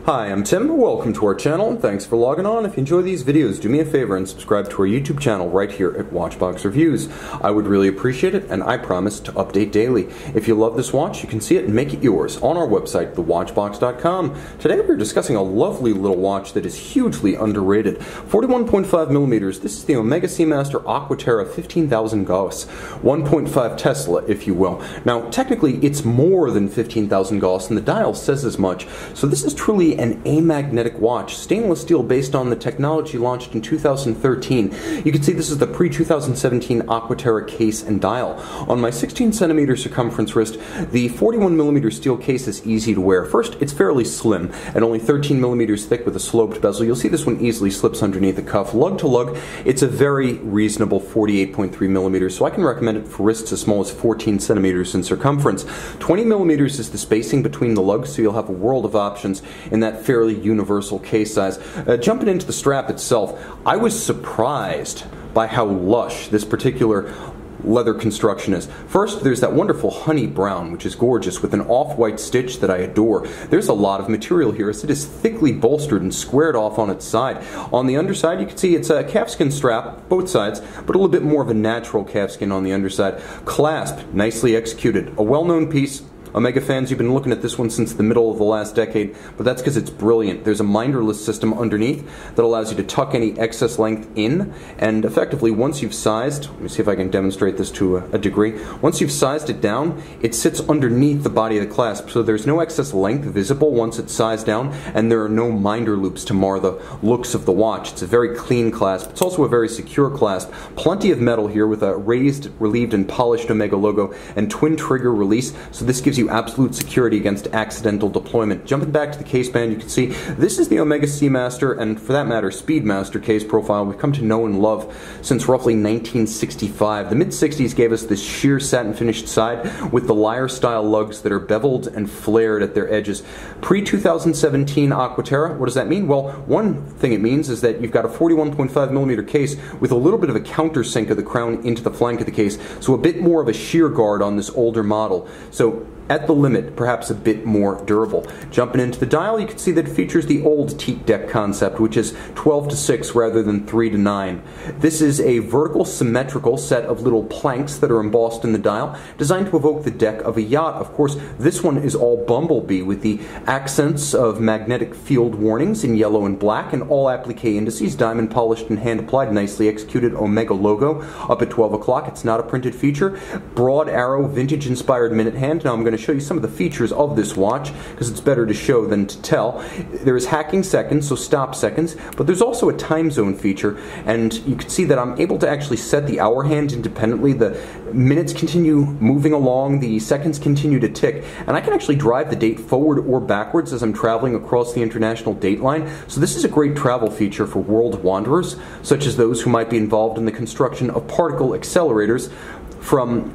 Hi, I'm Tim. Welcome to our channel, and thanks for logging on. If you enjoy these videos, do me a favor and subscribe to our YouTube channel right here at Watchbox Reviews. I would really appreciate it, and I promise to update daily. If you love this watch, you can see it and make it yours on our website, thewatchbox.com. Today we're discussing a lovely little watch that is hugely underrated. 41.5 millimeters. This is the Omega Seamaster Aqua Terra 15,000 Gauss. 1.5 Tesla, if you will. Now, technically, it's more than 15,000 Gauss, and the dial says as much. So this is truly an amagnetic watch, stainless steel based on the technology launched in 2013. You can see this is the pre-2017 Aqua Terra case and dial. On my 16 centimeter circumference wrist, the 41 millimeter steel case is easy to wear. First, it's fairly slim and only 13 millimeters thick with a sloped bezel. You'll see this one easily slips underneath the cuff. Lug to lug, it's a very reasonable 48.3 millimeters, so I can recommend it for wrists as small as 14 centimeters in circumference. 20 millimeters is the spacing between the lugs, so you'll have a world of options in that fairly universal case size. Jumping into the strap itself, I was surprised by how lush this particular leather construction is. First, there's that wonderful honey brown, which is gorgeous, with an off-white stitch that I adore. There's a lot of material here, as it is thickly bolstered and squared off on its side. On the underside, you can see it's a calfskin strap, both sides, but a little bit more of a natural calfskin on the underside. Clasp, nicely executed. A well-known piece. Omega fans, you've been looking at this one since the middle of the last decade, but that's because it's brilliant. There's a minderless system underneath that allows you to tuck any excess length in, and effectively, once you've sized, let me see if I can demonstrate this to a degree, once you've sized it down, it sits underneath the body of the clasp, so there's no excess length visible once it's sized down, and there are no minder loops to mar the looks of the watch. It's a very clean clasp. It's also a very secure clasp. Plenty of metal here with a raised, relieved, and polished Omega logo, and twin trigger release, so this gives you absolute security against accidental deployment. Jumping back to the case band, you can see this is the Omega Seamaster, and for that matter, Speedmaster case profile we've come to know and love since roughly 1965. The mid-60s gave us this sheer satin finished side with the lyre style lugs that are beveled and flared at their edges. Pre-2017 Aqua Terra, what does that mean? Well, one thing it means is that you've got a 41.5 millimeter case with a little bit of a countersink of the crown into the flank of the case, so a bit more of a sheer guard on this older model. So at the limit, perhaps a bit more durable. Jumping into the dial, you can see that it features the old teak deck concept, which is 12 to 6 rather than 3 to 9. This is a vertical symmetrical set of little planks that are embossed in the dial, designed to evoke the deck of a yacht. Of course, this one is all bumblebee with the accents of magnetic field warnings in yellow and black, and all applique indices, diamond polished and hand applied, nicely executed Omega logo up at 12 o'clock. It's not a printed feature. Broad arrow, vintage inspired minute hand. Now I'm going to show you some of the features of this watch because it's better to show than to tell. There is hacking seconds, so stop seconds, but there's also a time zone feature, and you can see that I'm able to actually set the hour hand independently. The minutes continue moving along, the seconds continue to tick, and I can actually drive the date forward or backwards as I'm traveling across the international date line. So this is a great travel feature for world wanderers, such as those who might be involved in the construction of particle accelerators from,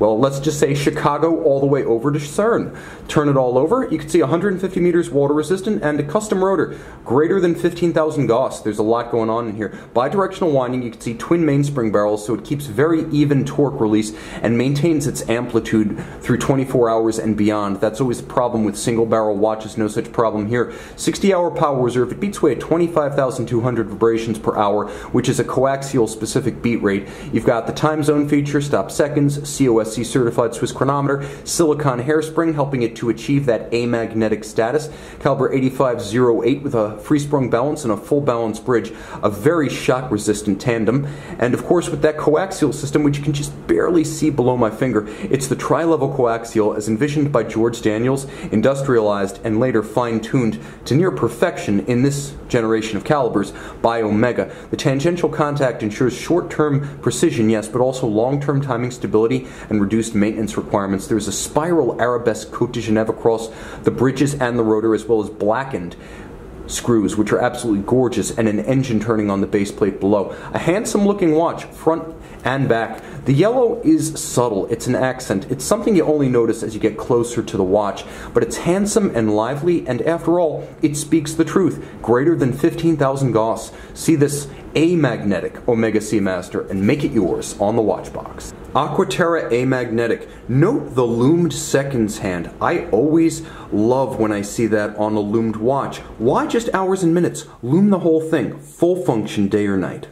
well, let's just say Chicago all the way over to CERN. Turn it all over, you can see 150 meters water resistant and a custom rotor, greater than 15,000 Gauss. There's a lot going on in here. Bidirectional winding, you can see twin mainspring barrels, so it keeps very even torque release and maintains its amplitude through 24 hours and beyond. That's always a problem with single barrel watches, no such problem here. 60-hour power reserve, it beats away at 25,200 vibrations per hour, which is a coaxial specific beat rate. You've got the time zone feature, stop seconds, COSC certified Swiss chronometer, silicone hairspring helping it to achieve that amagnetic status, caliber 8508 with a free-sprung balance and a full balance bridge, a very shock-resistant tandem, and of course with that coaxial system, which you can just barely see below my finger. It's the tri-level coaxial as envisioned by George Daniels, industrialized and later fine-tuned to near perfection in this generation of calibers by Omega. The tangential contact ensures short-term precision, yes, but also long-term timing stability and reduced maintenance requirements. There's a spiral arabesque Cote de Genève across the bridges and the rotor, as well as blackened screws, which are absolutely gorgeous, and an engine turning on the base plate below. A handsome looking watch, front and back. The yellow is subtle, it's an accent. It's something you only notice as you get closer to the watch, but it's handsome and lively, and after all, it speaks the truth. Greater than 15,000 Gauss. See this amagnetic Omega Seamaster and make it yours on the Watchbox. Aqua Terra Amagnetic. Note the loomed seconds hand. I always love when I see that on a loomed watch. Why just hours and minutes? Loom the whole thing, full function day or night.